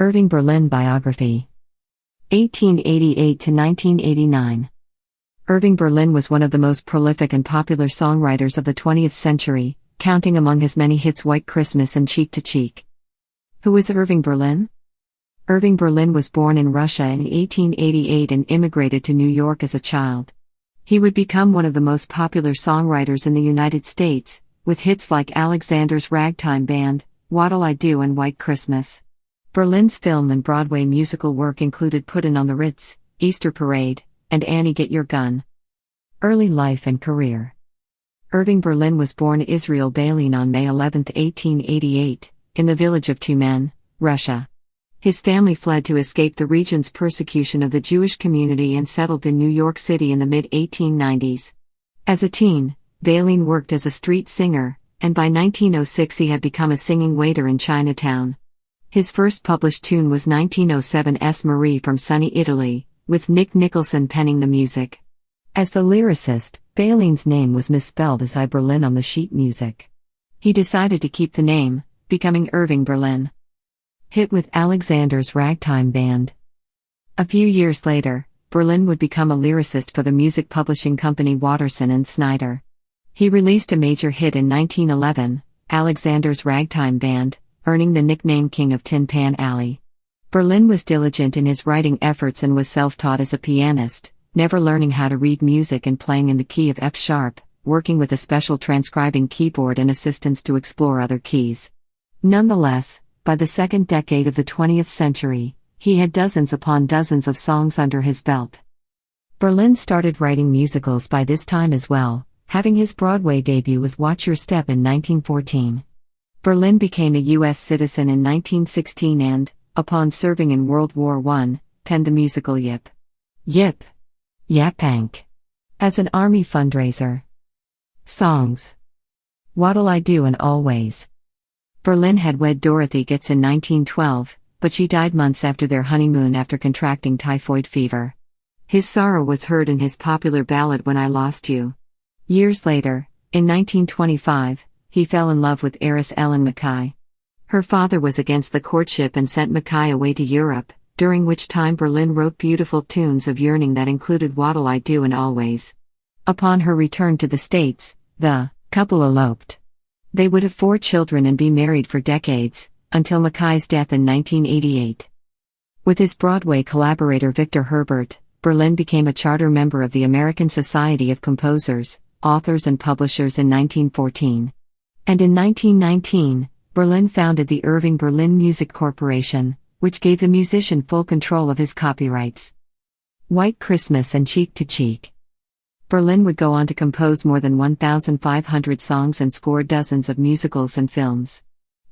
Irving Berlin Biography 1888 to 1989. Irving Berlin was one of the most prolific and popular songwriters of the 20th century, counting among his many hits White Christmas and Cheek to Cheek. Who is Irving Berlin? Irving Berlin was born in Russia in 1888 and immigrated to New York as a child. He would become one of the most popular songwriters in the United States, with hits like Alexander's Ragtime Band, What'll I Do and White Christmas. Berlin's film and Broadway musical work included Puttin' on the Ritz, Easter Parade, and Annie Get Your Gun. Early life and career. Irving Berlin was born Israel Bailin on May 11, 1888, in the village of Tyumen, Russia. His family fled to escape the region's persecution of the Jewish community and settled in New York City in the mid-1890s. As a teen, Bailin worked as a street singer, and by 1906 he had become a singing waiter in Chinatown. His first published tune was 1907's Marie from sunny Italy, with Nick Nicholson penning the music. As the lyricist, Bailin's name was misspelled as I Berlin on the sheet music. He decided to keep the name, becoming Irving Berlin. Hit with Alexander's Ragtime Band. A few years later, Berlin would become a lyricist for the music publishing company Watterson and Snyder. He released a major hit in 1911, Alexander's Ragtime Band, earning the nickname King of Tin Pan Alley. Berlin was diligent in his writing efforts and was self-taught as a pianist, never learning how to read music and playing in the key of F sharp, working with a special transcribing keyboard and assistants to explore other keys. Nonetheless, by the second decade of the 20th century, he had dozens upon dozens of songs under his belt. Berlin started writing musicals by this time as well, having his Broadway debut with Watch Your Step in 1914. Berlin became a U.S. citizen in 1916 and, upon serving in World War I, penned the musical Yip, Yip, Yapank as an army fundraiser. Songs: What'll I Do and Always. Berlin had wed Dorothy Getz in 1912, but she died months after their honeymoon after contracting typhoid fever. His sorrow was heard in his popular ballad When I Lost You. Years later, in 1925, he fell in love with heiress Ellen Mackay. Her father was against the courtship and sent Mackay away to Europe, during which time Berlin wrote beautiful tunes of yearning that included What'll I Do and Always. Upon her return to the States, the couple eloped. They would have 4 children and be married for decades, until Mackay's death in 1988. With his Broadway collaborator Victor Herbert, Berlin became a charter member of the American Society of Composers, Authors and Publishers in 1914. And in 1919, Berlin founded the Irving Berlin Music Corporation, which gave the musician full control of his copyrights. White Christmas and Cheek to Cheek. Berlin would go on to compose more than 1,500 songs and score dozens of musicals and films.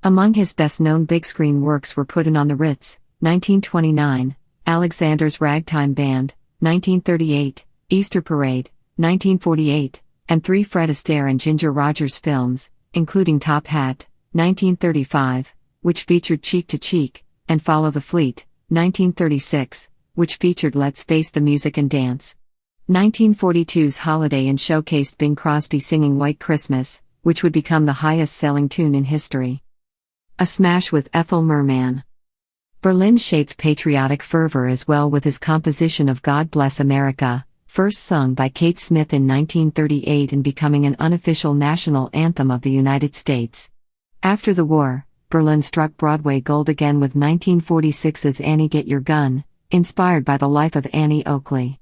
Among his best-known big-screen works were Puttin' on the Ritz, 1929, Alexander's Ragtime Band, 1938, Easter Parade, 1948, and 3 Fred Astaire and Ginger Rogers films, including Top Hat, 1935, which featured Cheek to Cheek, and Follow the Fleet, 1936, which featured Let's Face the Music and Dance. 1942's Holiday and showcased Bing Crosby singing White Christmas, which would become the highest-selling tune in history. A smash with Ethel Merman. Berlin shaped patriotic fervor as well with his composition of God Bless America, first sung by Kate Smith in 1938 and becoming an unofficial national anthem of the United States. After the war, Berlin struck Broadway gold again with 1946's Annie Get Your Gun, inspired by the life of Annie Oakley.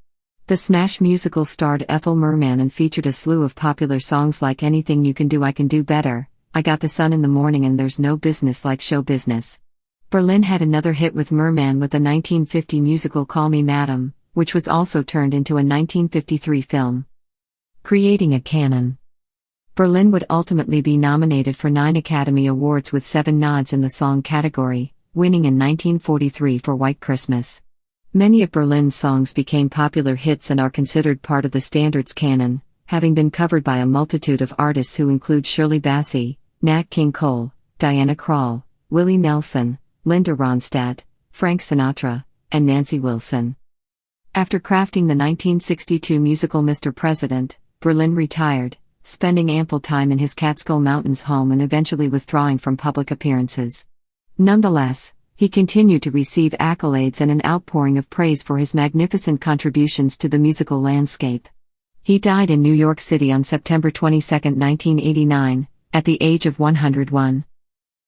The smash musical starred Ethel Merman and featured a slew of popular songs like Anything You Can Do I Can Do Better, I Got the Sun in the Morning and There's No Business Like Show Business. Berlin had another hit with Merman with the 1950 musical Call Me Madam, which was also turned into a 1953 film. Creating a canon. Berlin would ultimately be nominated for 9 Academy Awards with 7 nods in the song category, winning in 1943 for White Christmas. Many of Berlin's songs became popular hits and are considered part of the standards canon, having been covered by a multitude of artists who include Shirley Bassey, Nat King Cole, Diana Krall, Willie Nelson, Linda Ronstadt, Frank Sinatra, and Nancy Wilson. After crafting the 1962 musical Mr. President, Berlin retired, spending ample time in his Catskill Mountains home and eventually withdrawing from public appearances. Nonetheless, He continued to receive accolades and an outpouring of praise for his magnificent contributions to the musical landscape. He died in New York City on September 22, 1989, at the age of 101.